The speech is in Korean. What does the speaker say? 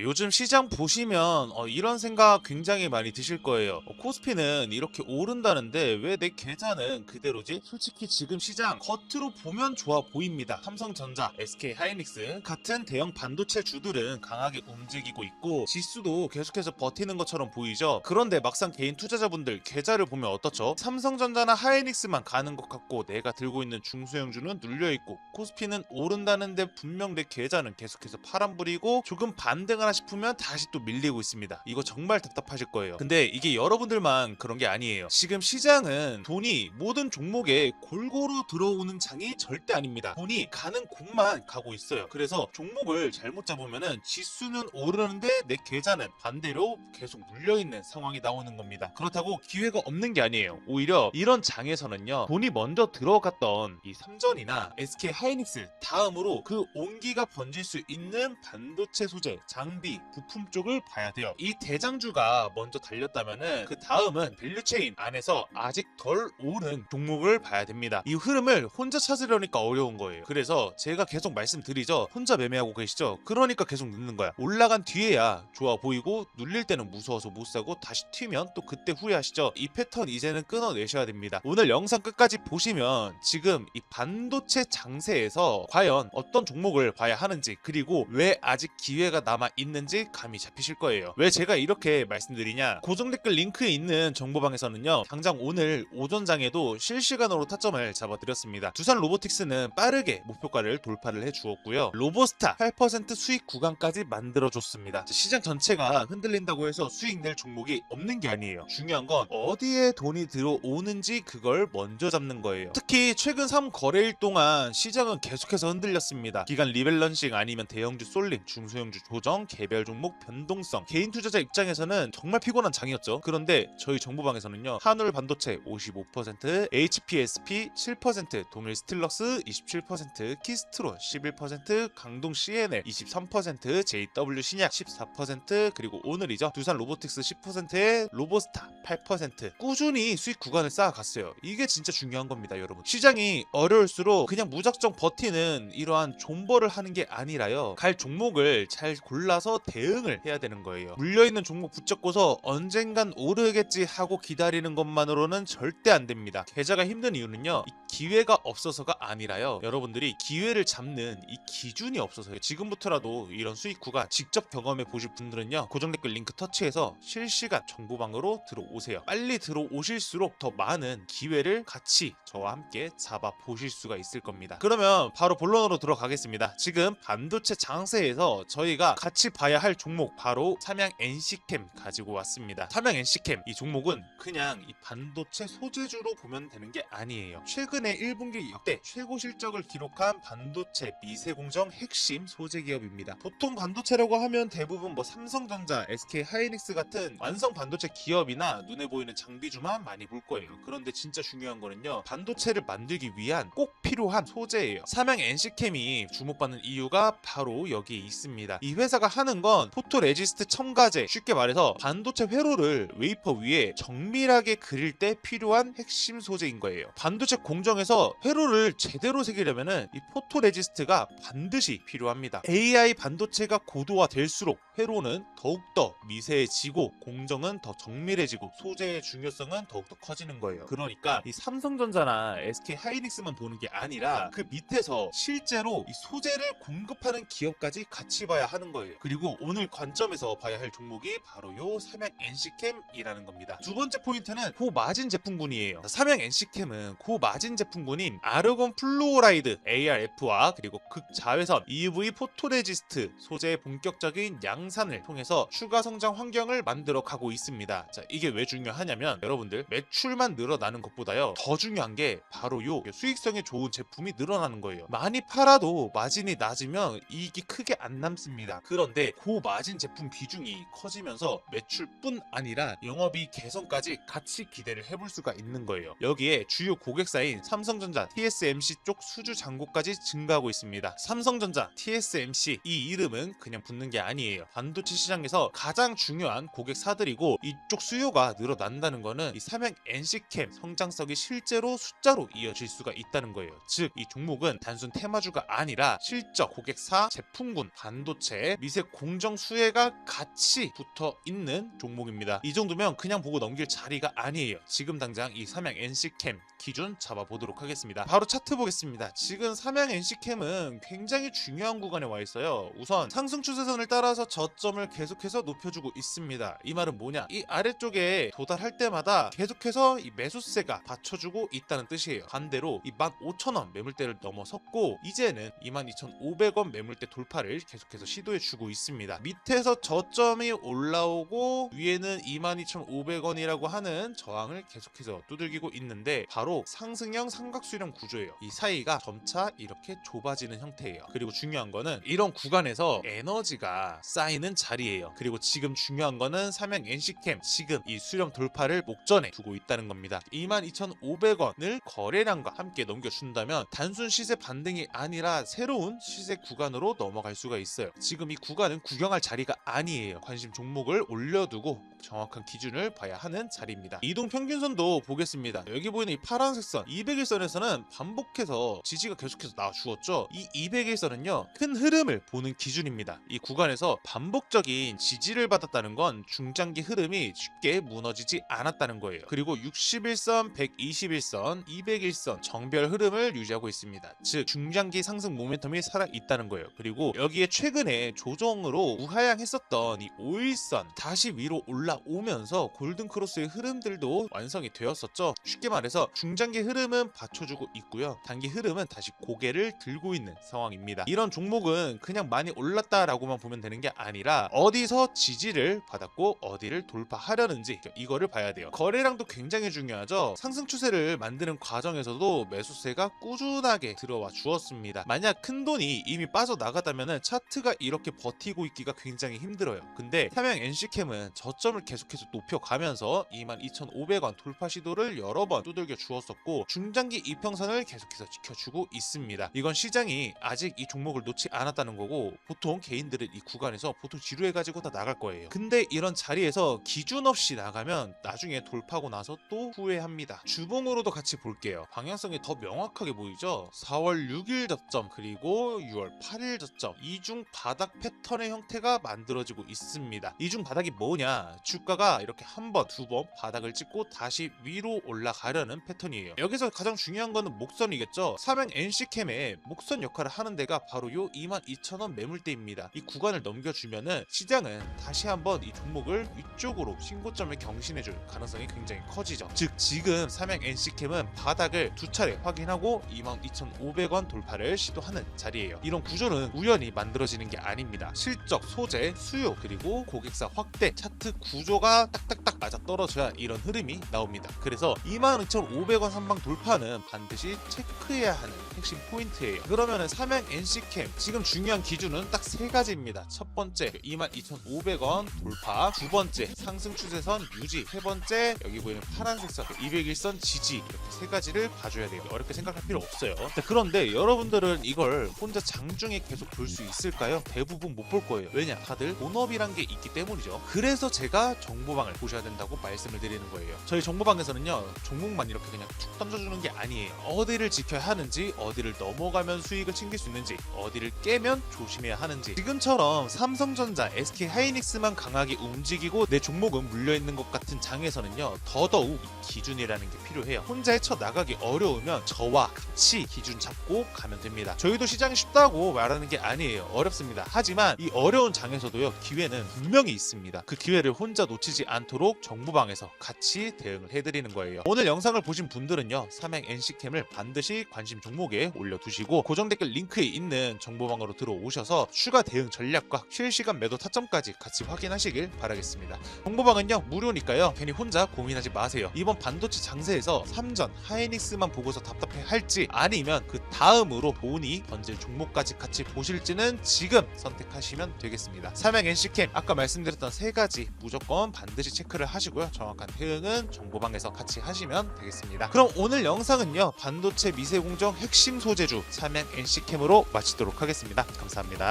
요즘 시장 보시면 이런 생각 굉장히 많이 드실 거예요. 코스피는 이렇게 오른다는데 왜 내 계좌는 그대로지? 솔직히 지금 시장 겉으로 보면 좋아 보입니다. 삼성전자, SK하이닉스 같은 대형 반도체 주들은 강하게 움직이고 있고 지수도 계속해서 버티는 것처럼 보이죠. 그런데 막상 개인 투자자분들 계좌를 보면 어떻죠? 삼성전자나 하이닉스만 가는 것 같고 내가 들고 있는 중소형주는 눌려있고 코스피는 오른다는데 분명 내 계좌는 계속해서 파란불이고 조금 반등하나 싶으면 다시 또 밀리고 있습니다. 이거 정말 답답하실 거예요. 근데 이게 여러분들만 그런 게 아니에요. 지금 시장은 돈이 모든 종목에 골고루 들어오는 장이 절대 아닙니다. 돈이 가는 곳만 가고 있어요. 그래서 종목을 잘못 잡으면은 지수는 오르는데 내 계좌는 반대로 계속 눌려있는 상황이 나오는 겁니다. 그렇다고 기회가 없는 게 아니에요. 오히려 이런 장에서는요, 돈이 먼저 들어갔던 이 삼전이나 SK 하이닉스 다음으로 그 온기가 번질 수 있는 반도체 소재, 장비, 부품 쪽을 봐야 돼요. 이 대장주가 먼저 달렸다면은 그 다음은 밸류체인 안에서 아직 덜 오른 종목을 봐야 됩니다. 이 흐름을 혼자 찾으려니까 어려운 거예요. 그래서 제가 계속 말씀드리죠. 혼자 매매하고 계시죠? 그러니까 계속 늦는 거야. 올라간 뒤에야 좋아 보이고 눌릴 때는 무서워서 못 사고 다시 튀면 또 그때 후회하시죠? 이 패턴 이제는 끊어내셔야 됩니다. 오늘 영상 끝까지 보시면 지금 이 반도체 장세에서 과연 어떤 종목을 봐야 하는지, 그리고 왜 아직 기회가 남아 있는지 감이 잡히실 거예요. 왜 제가 이렇게 말씀드리냐, 고정 댓글 링크에 있는 정보방에서는요, 당장 오늘 오전장에도 실시간으로 타점을 잡아드렸습니다. 두산 로보틱스는 빠르게 목표가를 돌파를 해주었고요, 로보스타 8% 수익 구간까지 만들어줬습니다. 시장 전체가 흔들린다고 해서 수익 낼 종목이 없는 게 아니에요. 중요한 건 어디에 돈이 들어오는지 그걸 먼저 잡는 거예요. 특히 최근 3거래일 동안 시장은 계속해서 흔들렸습니다. 기간 리밸런싱 아니면 대형주 쏠림, 중소형주 조정, 개별 종목 변동성, 개인 투자자 입장에서는 정말 피곤한 장이었죠. 그런데 저희 정보방에서는요, 한울 반도체 55%, HPSP 7%, 동일 스틸러스 27%, 키스트론 11%, 강동 CNL 23%, JW 신약 14%, 그리고 오늘이죠, 두산 로보틱스 10%에 로보스타 8% 꾸준히 수익 구간을 쌓아갔어요. 이게 진짜 중요한 겁니다, 여러분. 시장이 어려울수록 그냥 무작정 버티는 이러한 존버를 하는 게 아니라요, 갈 종목을 잘 골라서 대응을 해야 되는 거예요. 물려있는 종목 붙잡고서 언젠간 오르겠지 하고 기다리는 것만으로는 절대 안 됩니다. 계좌가 힘든 이유는요, 이 기회가 없어서가 아니라요, 여러분들이 기회를 잡는 이 기준이 없어서요. 지금부터라도 이런 수익 구간 직접 경험해 보실 분들은요, 고정 댓글 링크 터치해서 실시간 정보방으로 들어오세요. 빨리 들어오실수록 더 많은 기회를 같이 저와 함께 잡아 보실 수가 있을 겁니다. 그러면 바로 본론으로 들어가겠습니다. 지금 반도체 장세에서 저희가 같이 봐야 할 종목, 바로 삼양 NC캠 가지고 왔습니다. 삼양 NC캠, 이 종목은 그냥 이 반도체 소재주로 보면 되는 게 아니에요. 최근에 1분기 역대 최고 실적을 기록한 반도체 미세공정 핵심 소재 기업입니다. 보통 반도체라고 하면 대부분 뭐 삼성전자, SK하이닉스 같은 완성 반도체 기업이나 눈에 보이는 장비주만 많이 볼 거예요. 그런데 진짜 중요한 거는요, 반도체를 만들기 위한 꼭 필요한 소재예요. 삼양 NC캠이 주목받는 이유가 바로 여기에 있습니다. 이 회사가 하는 건 포토레지스트 첨가제, 쉽게 말해서 반도체 회로를 웨이퍼 위에 정밀하게 그릴 때 필요한 핵심 소재인 거예요. 반도체 공정에서 회로를 제대로 새기려면은 이 포토레지스트가 반드시 필요합니다. AI 반도체가 고도화될수록 회로는 더욱더 미세해지고 공정은 더 정밀해지고 소재의 중요성은 더욱더 커지는 거예요. 그러니까 이 삼성전자나 SK하이닉스만 보는 게 아니라 그 밑에서 실제로 이 소재를 공급하는 기업까지 같이 봐야 하는 거예요. 그리고 오늘 관점에서 봐야 할 종목이 바로 요 삼양 NC캠이라는 겁니다. 두 번째 포인트는 고마진 제품군이에요. 삼양 NC캠은 고마진 제품군인 아르곤 플루오라이드 ARF와 그리고 극자외선 EUV 포토레지스트 소재의 본격적인 양산을 통해서 추가 성장 환경을 만들어 가고 있습니다. 자, 이게 왜 중요하냐면 여러분들, 매출만 늘어나는 것보다요, 더 중요한 게 바로 요 수익성이 좋은 제품이 늘어나는 거예요. 많이 팔아도 마진이 낮으면 이익이 크게 안 남습니다. 그런데 고마진 제품 비중이 커지면서 매출뿐 아니라 영업이익 개선까지 같이 기대를 해볼 수가 있는 거예요. 여기에 주요 고객사인 삼성전자, TSMC 쪽 수주 잔고까지 증가하고 있습니다. 삼성전자, TSMC, 이 이름은 그냥 붙는 게 아니에요. 반도체 시장에서 가장 중요한 고객사들이고 이쪽 수요가 늘어난다는 거는 이 삼양 NC캠 성장성이 실제로 숫자로 이어질 수가 있다는 거예요. 즉, 이 종목은 단순 테마주가 아니라 실적, 고객사, 제품군, 반도체, 미세 공정 수혜가 같이 붙어 있는 종목입니다. 이 정도면 그냥 보고 넘길 자리가 아니에요. 지금 당장 이 삼양 NC캠 기준 잡아보도록 하겠습니다. 바로 차트 보겠습니다. 지금 삼양 NC캠은 굉장히 중요한 구간에 와 있어요. 우선 상승 추세선을 따라서 저점을 계속해서 높여주고 있습니다. 이 말은 뭐냐? 이 아래쪽에 도달할 때마다 계속해서 이 매수세가 받쳐주고 있다는 뜻이에요. 반대로 이 15,000원 매물대를 넘어섰고 이제는 22,500원 매물대 돌파를 계속해서 시도해주고 있습니다. 밑에서 저점이 올라오고 위에는 22,500원이라고 하는 저항을 계속해서 두들기고 있는데 바로 상승형 삼각수렴 구조예요. 이 사이가 점차 이렇게 좁아지는 형태예요. 그리고 중요한 거는 이런 구간에서 에너지가 쌓이는 자리예요. 그리고 지금 중요한 거는 삼양 NC캠 지금 이 수렴 돌파를 목전에 두고 있다는 겁니다. 22,500원을 거래량과 함께 넘겨준다면 단순 시세 반등이 아니라 새로운 시세 구간으로 넘어갈 수가 있어요. 지금 이 구간은 구경할 자리가 아니에요. 관심 종목을 올려두고 정확한 기준을 봐야 하는 자리입니다. 이동 평균선도 보겠습니다. 여기 보이는 이 파란색 선 200일선에서는 반복해서 지지가 계속해서 나와 주었죠. 이 200일선은요 큰 흐름을 보는 기준입니다. 이 구간에서 반복적인 지지를 받았다는 건 중장기 흐름이 쉽게 무너지지 않았다는 거예요. 그리고 61선, 121선, 201선 정별 흐름을 유지하고 있습니다. 즉 중장기 상승 모멘텀이 살아있다는 거예요. 그리고 여기에 최근에 조정으로 우하향했었던 이 5일선 다시 위로 올라오면서 골든크로스의 흐름들도 완성이 되었었죠. 쉽게 말해서 중장기 흐름은 받쳐주고 있고요. 단기 흐름은 다시 고개를 들고 있는 상황입니다. 이런 종목은 그냥 많이 올랐다라고만 보면 되는 게 아니라 어디서 지지를 받았고 어디를 돌파하려는지 이거를 봐야 돼요. 거래량도 굉장히 중요하죠. 상승 추세를 만드는 과정에서도 매수세가 꾸준하게 들어와 주었습니다. 만약 큰 돈이 이미 빠져나가다면 차트가 이렇게 버티고 있기가 굉장히 힘들어요. 근데 삼양 NC캠은 저점을 계속해서 높여가면서 22,500원 돌파 시도를 여러 번 두들겨 주었었고 중장기 이평선을 계속해서 지켜주고 있습니다. 이건 시장이 아직 이 종목을 놓지 않았다는 거고 보통 개인들은 이 구간에서 보통 지루해가지고 다 나갈 거예요. 근데 이런 자리에서 기준 없이 나가면 나중에 돌파하고 나서 또 후회합니다. 주봉으로도 같이 볼게요. 방향성이 더 명확하게 보이죠? 4월 6일 저점 그리고 6월 8일 저점 이중 바닥 패턴의 형태가 만들어지고 있습니다. 이중 바닥이 뭐냐? 주가가 이렇게 한 번, 두 번 바닥을 찍고 다시 위로 올라가려는 패턴이에요. 여기서 가장 중요한 거는 목선이겠죠. 삼양 NC캠의 목선 역할을 하는 데가 바로 요 22,000원 매물대입니다. 이 구간을 넘겨주면은 시장은 다시 한번 이 종목을 위쪽으로 신고점을 경신해줄 가능성이 굉장히 커지죠. 즉 지금 삼양 NC캠은 바닥을 두 차례 확인하고 22,500원 돌파를 시도하는 자리예요. 이런 구조는 우연히 만들어지는 게 아닙니다. 실적, 소재, 수요 그리고 고객사 확대 차트 구조가 딱딱딱 맞아 떨어져야 이런 흐름이 나옵니다. 그래서 22,500원 선방 돌파는 반드시 체크해야 하는 핵심 포인트예요. 그러면은 삼양 NC캠 지금 중요한 기준은 딱 세 가지입니다. 첫 번째 22,500원 돌파, 두 번째 상승 추세선 유지, 세 번째 여기 보이는 파란색 선 201선 지지 이렇게 세 가지를 봐줘야 돼요. 어렵게 생각할 필요 없어요. 그런데 여러분들은 이걸 혼자 장중에 계속 볼 수 있을까요? 대부분 못 볼 거예요. 왜냐? 다들 본업이란 게 있기 때문이죠. 그래서 제가 정보방을 보셔야 된다고 말씀을 드리는 거예요. 저희 정보방에서는요 종목만 이렇게 그냥 툭 던져주는 게 아니에요. 어디를 지켜야 하는지, 어디를 넘어가면 수익을 챙길 수 있는지, 어디를 깨면 조심해야 하는지, 지금처럼 삼성전자, SK하이닉스만 강하게 움직이고 내 종목은 물려있는 것 같은 장에서는요 더더욱 기준이라는 게 필요해요. 혼자 헤쳐 나가기 어려우면 저와 같이 기준 잡고 가면 됩니다. 저희도 시장이 쉽다고 말하는 게 아니에요. 어렵습니다. 하지만 이 어려운 장에서도요 기회는 분명히 있습니다. 그 기회를 혼자 놓치지 않도록 정보방에서 같이 대응을 해드리는 거예요. 오늘 영상을 보신 분들은요 삼양 NC캠을 반드시 관심 종목에 올려두시고 고정 댓글 링크에 있는 정보방으로 들어오셔서 추가 대응 전략과 실시간 매도 타점까지 같이 확인하시길 바라겠습니다. 정보방은요 무료니까요 괜히 혼자 고민하지 마세요. 이번 반도체 장세에서 삼전, 하이닉스만 보고서 답답해 할지 아니면 그 다음으로 돈이 던질 종목까지 같이 보실지는 지금 선택하시면 되겠습니다. 삼양 NC캠 아까 말씀드렸던 세 가지 무조건 반드시 체크를 하시고요. 정확한 대응은 정보방에서 같이 하시면 되겠습니다. 그럼 오늘 영상은요 반도체 미세공정 핵심 소재주 삼양 NC캠으로 마치도록 하겠습니다. 감사합니다.